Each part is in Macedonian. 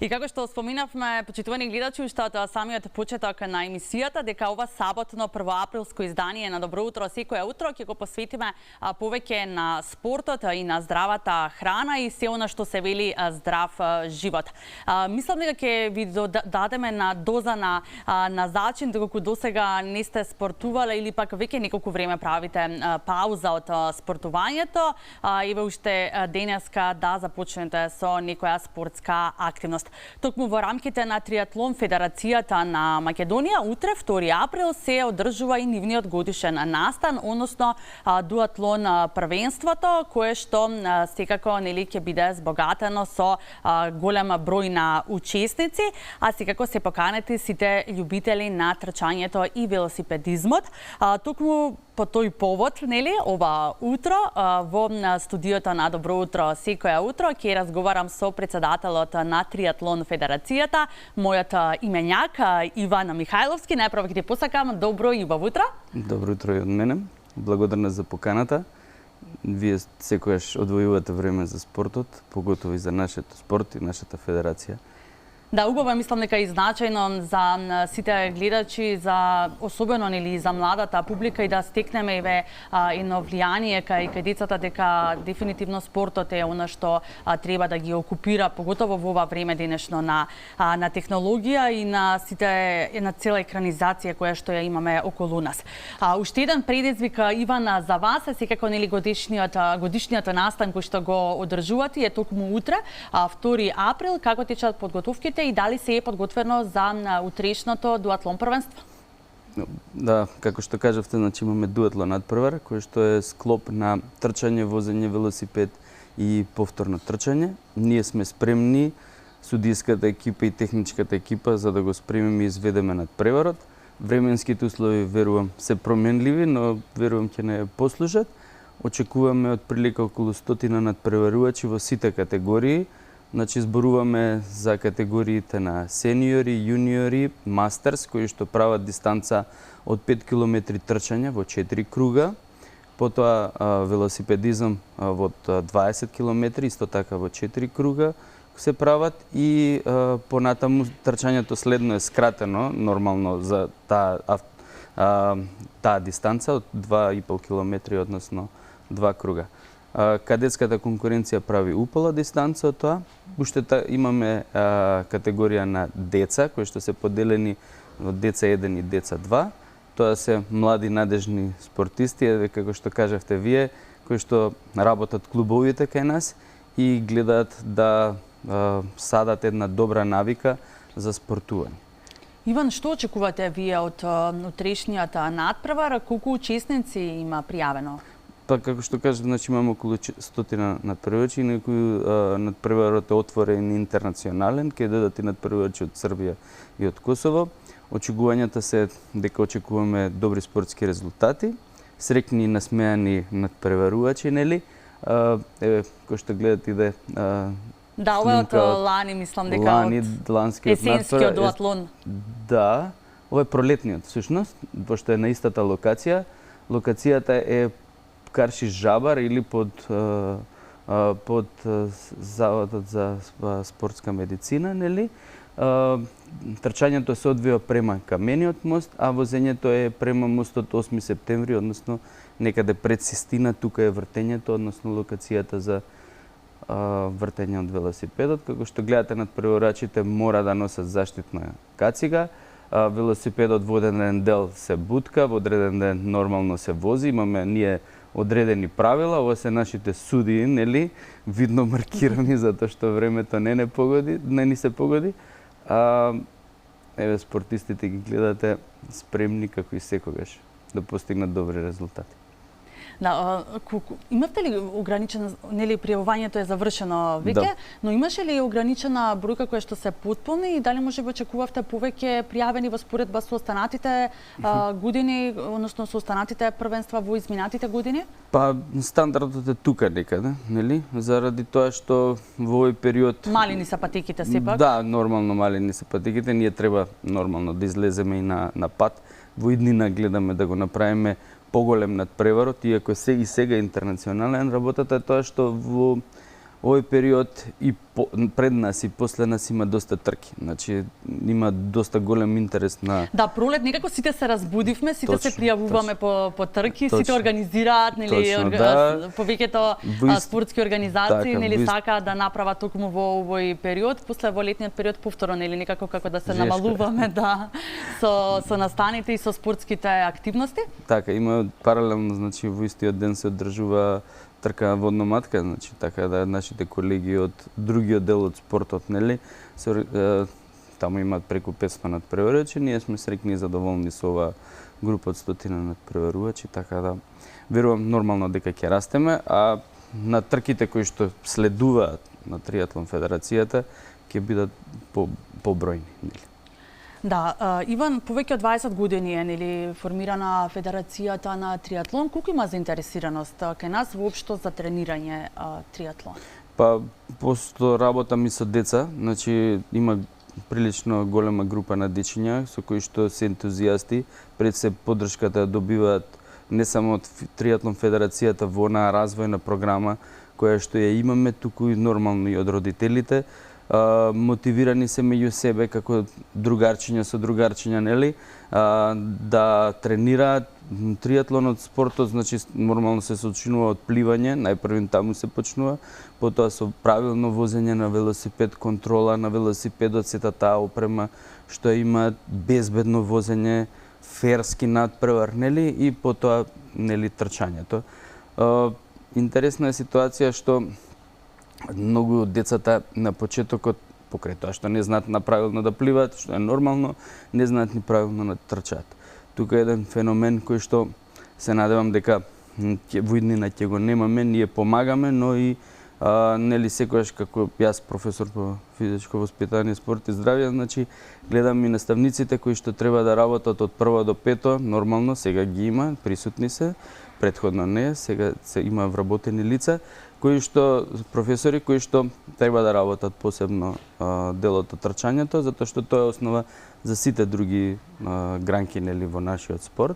И како што споминавме, почитувани гледачи, уште од самиот почеток на емисијата, дека ова саботно првоаприлско издание на Добро утро секоја утро ќе го посветиме повеќе на спортот и на здравата храна и се она што се вели здрав живот. Мислам дека ќе ви дадеме на доза на зачин, доколку досега не сте спортувале или пак веќе неколку време правите пауза од спортувањето, еве уште денеска да започнете со некоја спортска активност. Токму во рамките на Триатлон Федерацијата на Македонија, утре, 2 април, се одржува и нивниот годишен настан, односно дуатлон првенството, кое што секако нели ќе биде збогатено со голем број на учесници, а секако се поканети сите љубители на трчањето и велосипедизмот. Токму по тој повод, нели, ова утро во студиото на Добро утро секоја утро ќе разговарам со председателот на Триатлон Федерацијата, мојот именјак Иван Михајловски. Најпрво ќе ти посакам добро и убаво утро. Добро утро и од мене. Благодарна за поканата. Вие секојаш одвојувате време за спортот, поготово и за нашето спорт и нашата федерација. Да, убаво е, мислам дека и значајно за сите гледачи, за особено нели за младата публика и да стекнеме еве едно влијание кај децата дека дефинитивно спортот е она што треба да ги окупира, поготово во ова време денешно на технологија и на цела екранизација која што ја имаме околу нас. Уште еден предизвик, Иван, за вас е секако нели годишниот настан кој што го одржувате е токму утре, 2 април. Како течат подготовките и дали се е подготвено за утрешното дуатлон првенство? Да, како што кажавте, значи имаме дуатлон надпревар, кој што е склоп на трчање, возење, велосипед и повторно трчање. Ние сме спремни, судиската екипа и техничката екипа, за да го спремиме и изведеме надпреварот. Временските услови, верувам, се променливи, но верувам ќе не послужат. Очекуваме од прилика околу 100 надпреварувачи во сите категории. Значи, зборуваме за категориите на сениори, јуниори, мастерс, кои што прават дистанца од 5 км трчање во 4 круга, потоа велосипедизам во 20 км, исто така во 4 круга се прават и понатаму трчањето следно е скратено, нормално за таа дистанца од 2,5 км, односно 2 круга. Кадетската конкуренција прави упола дистанца од тоа. Уште имаме категорија на деца, кои што се поделени од деца 1 и деца 2. Тоа се млади надежни спортисти, како што кажавте вие, кои што работат клубовите кај нас и гледаат да садат една добра навика за спортување. Иван, што очекувате вие од утрешниот надпревар? Колку учесници има пријавено? Па, како што кажав, значи имаме околу 100 надпреварувачи, некои надпреварот е отворен и интернационален, ќе додат и надпреварувачи од Србија и од Косово. Очекувањата се дека очекуваме добри спортски резултати, среќни и насмеани надпреварувачи, нели? Еве, кој што гледате иде да, ова од лани, мислам дека ланскиот есенскиот дуатлон. Да, ова е пролетниот, всушност, пошто е на истата локација. Локацијата е Карши Жабар или под Заводот за спортска медицина, нели? Трчањето се одвива према Камениот мост, а возењето е према мостот 8 септември, односно некаде пред Систина, тука е вртењето, односно локацијата за вртење од велосипедот. Како што гледате, надпреварувачите мора да носат заштитна кацига. Велосипедот во одреден дел се бутка, во одреден ден нормално се вози. Имаме ние одредени правила, ова се нашите судии, нели, видно маркирани затоа што времето не ни се погоди. Еве, спортистите ги гледате спремни како и секогаш да постигнат добри резултати. Да, имавте ли ограничена, нели пријавувањето е завршено веќе, да, но имаше ли ограничена бројка која што се потполни и дали можеби очекувавте повеќе пријавени во споредба со останатите години, односно со останатите првенства во изминатите години? Па стандардот е тука некаде, нели? Заради тоа што во овој период малени се патиките сепак. Да, нормално малени се патиките, ние треба нормално да излеземе и на пат. Во иднина гледаме да го направиме поголем надпреварот, иако се и сега интернационален, работата е тоа што во овој период и пред нас и после нас има доста трки. Значи има доста голем интерес на Да, пролет некако сите се разбудивме, сите се Точно, пријавуваме по трки, сите Точно. организираат, нели, Точно, да. повеќето спортски организации, Така, нели, сакаат да направат токму во овој период, после во летниот период повторно, нели, некако како да се Жешко е. намалуваме, да, со настаните и со спортските активности. Така, има паралелно, значи во истиот ден се одржува трка водна матка, значи така да нашите колеги од другиот дел од спортот, нели, таму имаат преку 500 надпреварувачи, ние сме среќни и задоволни со оваа група од 100 надпреварувачи, така да верувам нормално дека ќе растеме, а на трките кои што следуваат на Триатлон Федерацијата ќе бидат побројни, нели. Да, Иван, повеќе од 20 години е, нели, формирана Федерацијата на триатлон. Колку има заинтересираност кај нас воопшто за тренирање триатлон? Па, посто работам и со деца, значи има прилично голема група на дечиња со кои што се ентузијасти, пред се поддршката добиваат не само од Триатлон Федерацијата во онаа развојна програма која што ја имаме, туку и нормално и од родителите. Мотивирани се меѓу себе како другарчиња со другарчиња, нели, да тренираат триатлонот, спортот, значи нормално се сочинува од пливање, најпрвин таму се почнува, потоа со правилно возење на велосипед, контрола на велосипедот, сета таа опрема што имаат, безбедно возење, ферски надпревар, нели, и потоа, нели, трчањето. Интересна е ситуација што многу од децата на почетокот, покрај тоа што не знаат правилно да пливаат, што е нормално, не знаат ни правилно да трчаат. Тука е еден феномен кој што се надевам дека во иднина ќе го немаме, ние помагаме, но и нели секогаш како јас професор по физичко воспитание, спорт и здравје, значи гледам и наставниците кои што треба да работат од прво до пето, нормално сега ги има, присутни се, претходно не, сега се има вработени лица, кои што професори кои што треба да работат посебно делот од трчањето, затоа што тоа е основа за сите други гранки, нели, во нашиот спорт.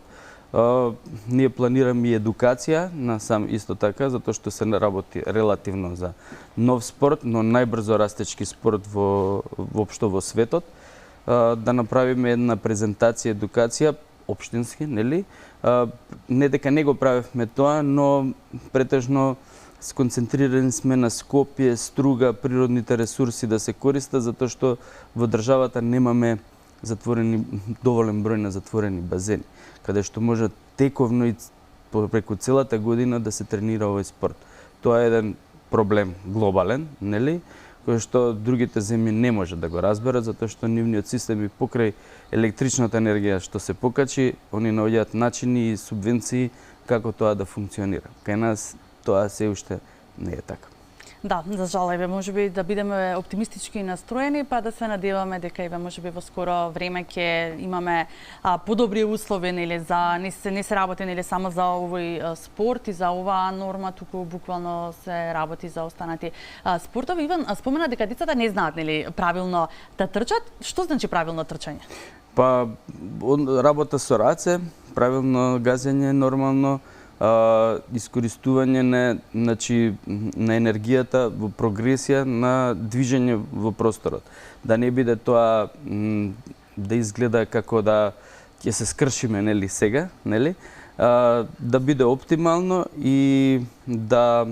Ние планираме и едукација на сам исто така, затоа што се работи релативно за нов спорт, но најбрзо растечки спорт воопшто во светот. Да направиме една презентација, едукација, општински, нели? Не дека не го правевме тоа, но претежно сконцентрирани сме на Скопје, Струга, природните ресурси да се користат, затоа што во државата немаме затворени доволен број на затворени базени, каде што може тековно и преку целата година да се тренира овој спорт. Тоа е еден проблем глобален, нели, кој што другите земји не може да го разберат, затоа што нивниот систем и покрај електричната енергија што се покачи, они наоѓаат начини и субвенции како тоа да функционира. Кај нас тоа се уште не е така. Да, за жал, еве, можеби да бидеме оптимистички настроени, па да се надеваме дека еве можеби во скоро време ќе имаме подобри услови, нели, за не се работи, нели, само за овој спорт и за оваа норма, туку буквално се работи за останати спортови. Иван спомена дека децата не знаат, нели, правилно да трчат. Што значи правилно трчање? Па работа со раце, правилно газење, нормално, искористување на енергијата во прогресија на движење во просторот. Да не биде тоа да изгледа како да ќе се скршиме, нели, сега, нели? Да биде оптимално и да,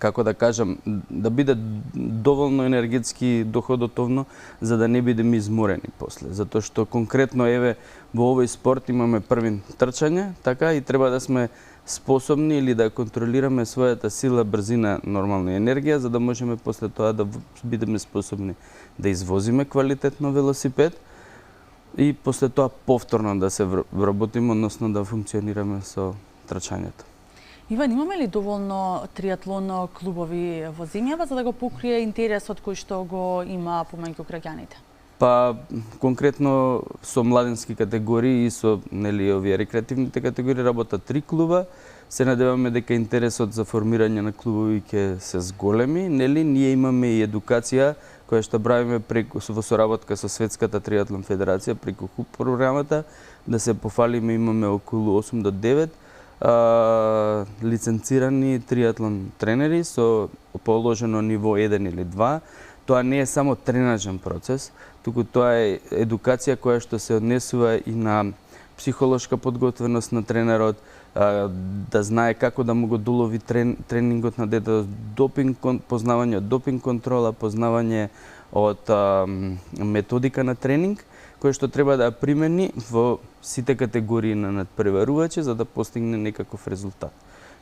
како да кажам, да биде доволно енергетски доходотовно за да не бидеме изморени после. Затоа што конкретно еве во овој спорт имаме првин трчање, така, и треба да сме способни или да контролираме својата сила, брзина, нормална енергија, за да можеме после тоа да бидеме способни да извозиме квалитетно велосипед и после тоа повторно да се вработиме, односно да функционираме со трчањето. Иван, имаме ли доволно триатлон клубови во земјава за да го покрие интересот кој што го има помеѓу граѓаните? Па конкретно со младенски категории и со, нели, овие рекреативните категории работат 3 клуба. Се надеваме дека интересот за формирање на клубови ќе се зголеми, нели? Ние имаме и едукација која што правиме во соработка со Светската триатлон федерација преку ХУП програмата. Да се пофалиме, имаме околу 8 до 9 лиценцирани триатлон тренери со положено ниво 1 или 2. Тоа не е само тренажен процес, туку тоа е едукација која што се однесува и на психолошка подготвеност на тренерот, да знае како да му го долови тренингот на детето, познавање од допинг контрола, познавање од методика на тренинг, кој што треба да ја примени во сите категории на надпреварувачи за да постигне некаков резултат.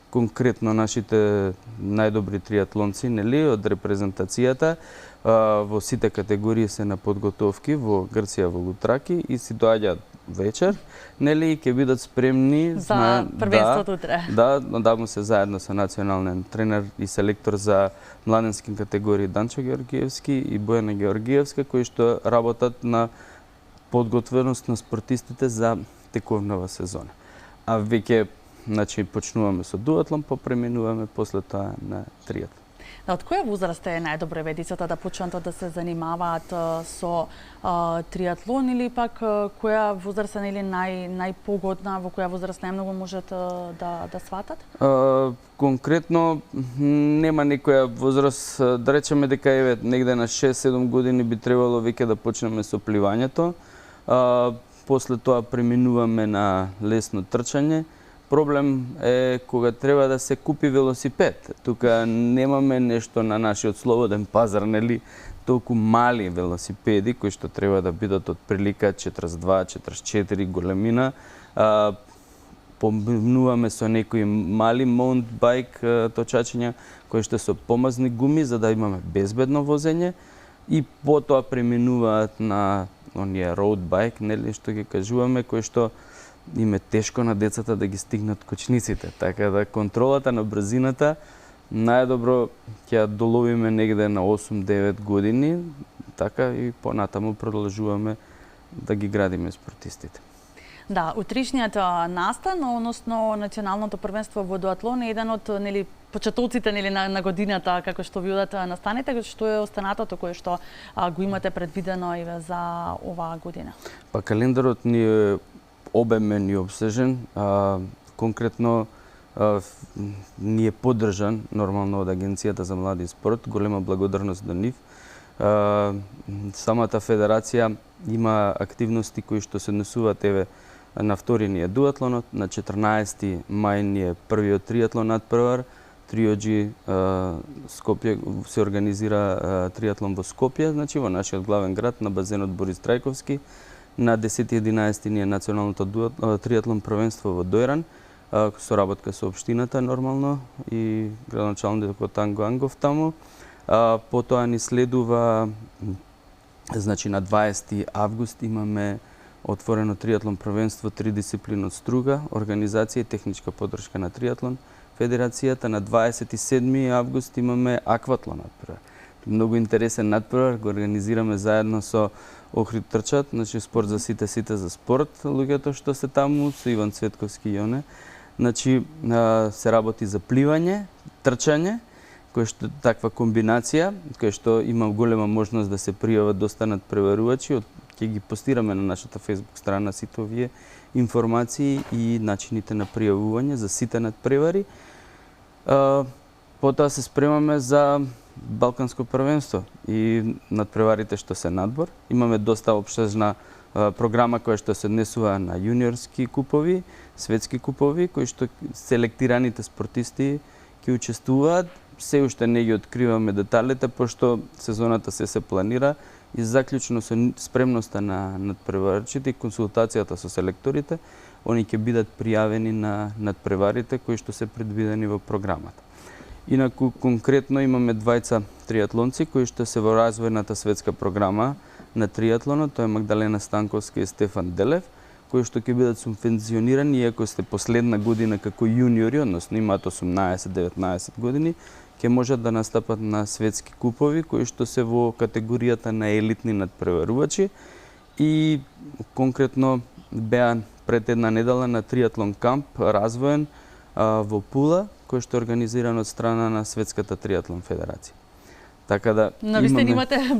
Конкретно нашите најдобри триатлонци, нели, од репрезентацијата во сите категории се на подготовки во Грција, во Лутраки и си доаѓаат вечер, нели, и ќе бидат спремни за првенството утре. Да му се заедно со национален тренер и селектор за младенски категории Данчо Георгиевски и Бојана Георгиевска, кои што работат на подготвеност на спортистите за тековнава сезона. А веќе, значи, почнуваме со дуатлон, попреминуваме после тоа на триатлон. Од која возраст е најдобро децата да почнат да се занимаваат со триатлон или пак која возраст е најпогодна, во која возраст најмногу можат да сватат? Конкретно нема некоја возраст, да речеме дека еве негде на 6-7 години би требало веќе да почнеме со пливањето. После тоа преминуваме на лесно трчање. Проблем е кога треба да се купи велосипед. Тука немаме нешто на нашиот слободен пазар, нели, толку мали велосипеди кои што треба да бидат од прилика 42-44 големина. Поминуваме со некои мали маунтбајк точачиња кои што се помазни гуми за да имаме безбедно возење и потоа преминуваат на оние роудбајк, нели, што ги кажуваме, кои што им е тешко на децата да ги стигнат кочниците, така да контролата на брзината најдобро ќе ја доловиме негде на 8-9 години, така и понатаму продолжуваме да ги градиме спортистите. Да, утришниот настан, односно националното првенство во дуатлон е еден од почетоците на годината како што ви одат настаните, што е останатото кое што го имате предвидено и за оваа година? Па календарот ни е обемен и обсежен, конкретно ни е поддржан нормално од Агенцијата за млади и спорт, голема благодарност до нив. Самата федерација има активности кои што се однесуваат еве на втори ни е дуатлонот, на 14 мај ни е првиот триатлон надпревар, Триоджи Скопје се организира триатлон во Скопје, значи во нашиот главен град на базенот Борис Трајковски. На 10-11 ни е националното триатлон првенство во Дојран, со работка со општината нормално и градоначалникот Танго Ангов таму. Потоа ни следува, значи на 20 август имаме отворено триатлон првенство, 3 дисциплини од струга, организација и техничка поддршка на триатлон федерацијата. На 27 август имаме акватлон надпревар. Многу интересен надпревар, го организираме заедно со Охрид трчат, значи спорт за сите за спорт, луѓето што се таму, со Иван Цветковски и оне. Значи се работи за пливање, трчање, кој што таква комбинација, кој што има голема можност да се пријават доста надпреварувачи, ќе ги постираме на нашата Facebook страна сите овие информации и начините на пријавување за сите надпревари. Потоа се спремаме за Балканско првенство и надпреварите што се надбор. Имаме доста опшежна програма која што се однесува на јуниорски купови, светски купови, кои што селектираните спортисти ќе учествуваат. Се уште не ги откриваме деталите, пошто сезоната се планира и заклучно со спремноста на надпреварачите и консултацијата со селекторите, они ќе бидат пријавени на надпреварите кои што се предвидени во програмата. Инаку, конкретно имаме двајца триатлонци кои што се во развојната светска програма на триатлонот, тоа е Магдалена Станковска и Стефан Делев, кои што ќе бидат субвенционирани, иако сте последна година како јуниори, односно имаат 18-19 години, ќе можат да настапат на светски купови, кои што се во категоријата на елитни надпреварувачи и конкретно беа пред една недела на триатлон камп развоен во Пула, кој што е организиран од страна на Светската триатлон федерација. Така да Навистина имате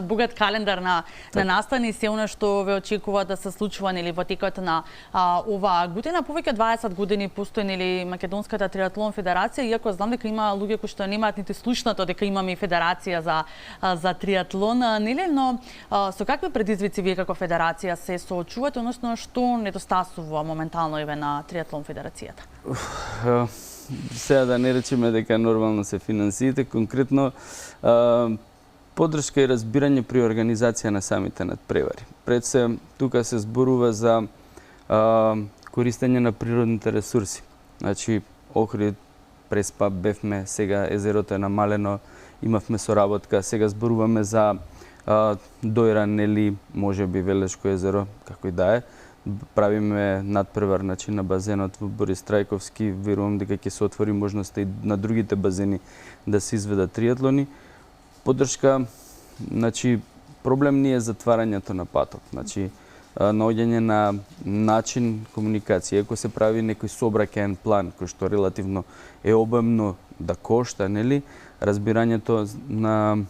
богат календар на настани, се она што ве очекува да се случува нели во текот на оваа година. Повеќе 20 години постои нели Македонската триатлон федерација, иако знам дека има луѓе кои што немаат нити слушнато дека имаме и федерација за триатлон, нели, но со какви предизвици вие како федерација се соочувате, односно што недостасува моментално еве на триатлон федерацијата? Сега да не речеме дека нормално се финансиите, конкретно поддршка и разбирање при организација на самите надпревари. Пред се, тука се зборува за користење на природните ресурси. Значи, Охрид, Преспа, бевме, сега езерото е намалено, имавме соработка, сега зборуваме за Дојран, нели, може би Велешко езеро, како и да е. Правиме надпревар на базенот во Борис Трајковски, верувам дека ќе се отвори можноста и на другите базени да се изведат триатлони. Поддршка, значи, проблем не е затварањето на патот, значи, наоѓање на начин комуникација. Ако се прави некој сообраќаен план, кој што релативно е обемно да кошта, нели, разбирањето на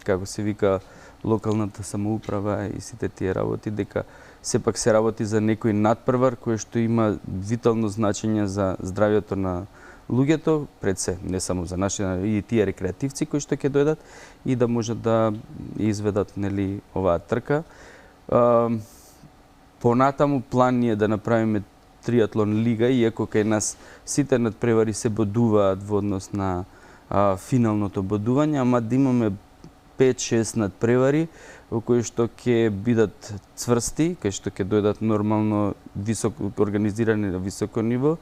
како се вика, локалната самоуправа и сите тие работи, дека сепак се работи за некој надпревар кој што има витално значење за здравјето на луѓето, пред се, не само за наши, и тие рекреативци кои што ќе дојдат и да можат да изведат нели оваа трка. Понатаму план ни е да направиме триатлон лига, иако кај нас сите надпревари се бодуваат во однос на финалното бодување, ама да имаме 5-6 надпревари во кои што ќе бидат цврсти, кај што ќе дојдат нормално високо организирани на високо ниво,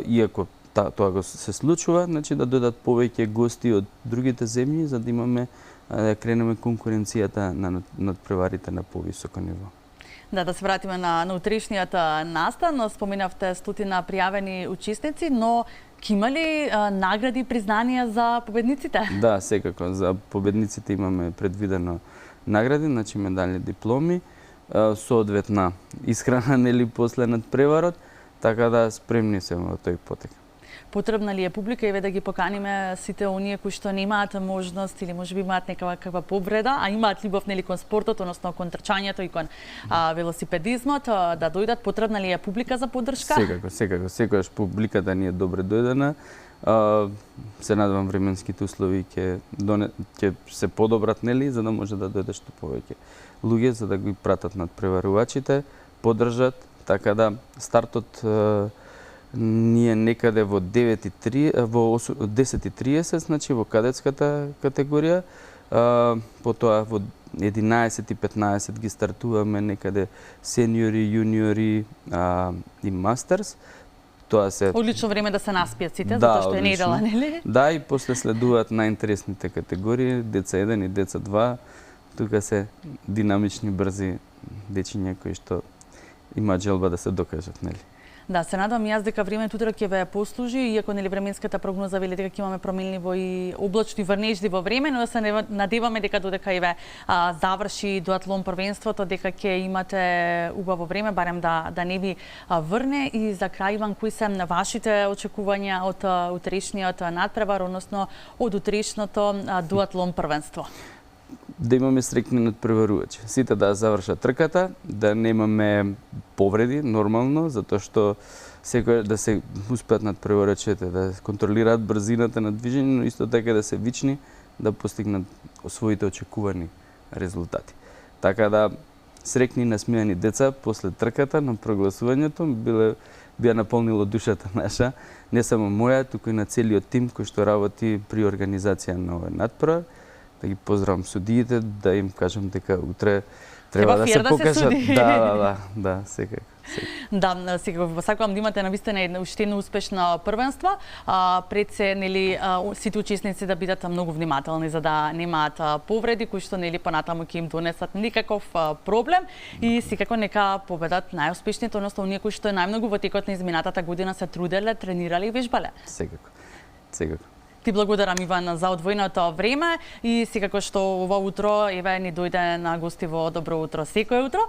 иако тоа го се случува, значи да дојдат повеќе гости од другите земји за да имаме да кренеме конкуренцијата на надпреварите на повисоко ниво. Да се вратиме на утрешниот настан, но споменавте 100 пријавени учесници, но ќе има ли награди и признанија за победниците? Да, секако. За победниците имаме предвидено награди, значи медали, дипломи, соодветна исхрана нели после надпреварот, така да спремни се во тој потек. Потребна ли е публика и да ги поканиме сите оние кои што немаат можност или можеби имаат некаква повреда, а имаат љубов нели кон спортот, односно кон трчањето и кон велосипедизмот, да дојдат? Потребна ли е публика за поддршка? Секако. Секогаш публиката ни е добре дојдена. Се надевам временските услови ќе се подобрат, нели, за да може да дојде што повеќе луѓе за да ги пратат надпреварувачите, поддржат, така да стартот ние некаде во 10:30, значи во кадетската категорија, потоа во 11:15 ги стартуваме некаде сениори, јуниори и мастерс. Тоа се одлично време да се наспијат сите, затоа што е недела, нели? Да, и после следуваат најинтересните категории, деца 1 и деца 2. Тука се динамични, брзи дечиња кои што имаат желба да се докажат, нели? Да, се надам јас дека времето утре ќе ве послужи, иако нели временската прогноза вели дека ќе имаме променливо и облачно и врнежливо време, но да се надеваме дека додека и ве заврши дуатлон првенството, дека ќе имате убаво време, барем да не ви врне. И за крај, Иван, кои се вашите очекувања од утрешниот надпревар, односно од утрешното дуатлон првенство? Да имаме среќни надпреварувачи. Сите да завршат трката, да немаме повреди нормално, затоа што секој да се успеат надпреварувачите да контролираат брзината на движење, но исто така да се вични да постигнат своите очекувани резултати. Така да среќни насмејани деца после трката на прогласувањето би наполнило душата наша, не само моја, туку и на целиот тим кој што работи при организација на овој надпревар. Да ги поздравам судиите, да им кажам дека утре треба да се покажат. Да, секако. Да, секако сакам да имате навистина уште едно успешно првенство. Пред се нели сите учесници да бидат многу внимателни за да немаат повреди кои што нели понатаму ќе им донесат никаков проблем и секако нека победат најуспешните, односно оние кои што најмногу во текот на изминатата година се труделе, тренирале и вежбале. Секако. Ти благодарам, Иван, за одвоеното време и секако што ова утро еве ни дојде на гости во Добро утро секој утро.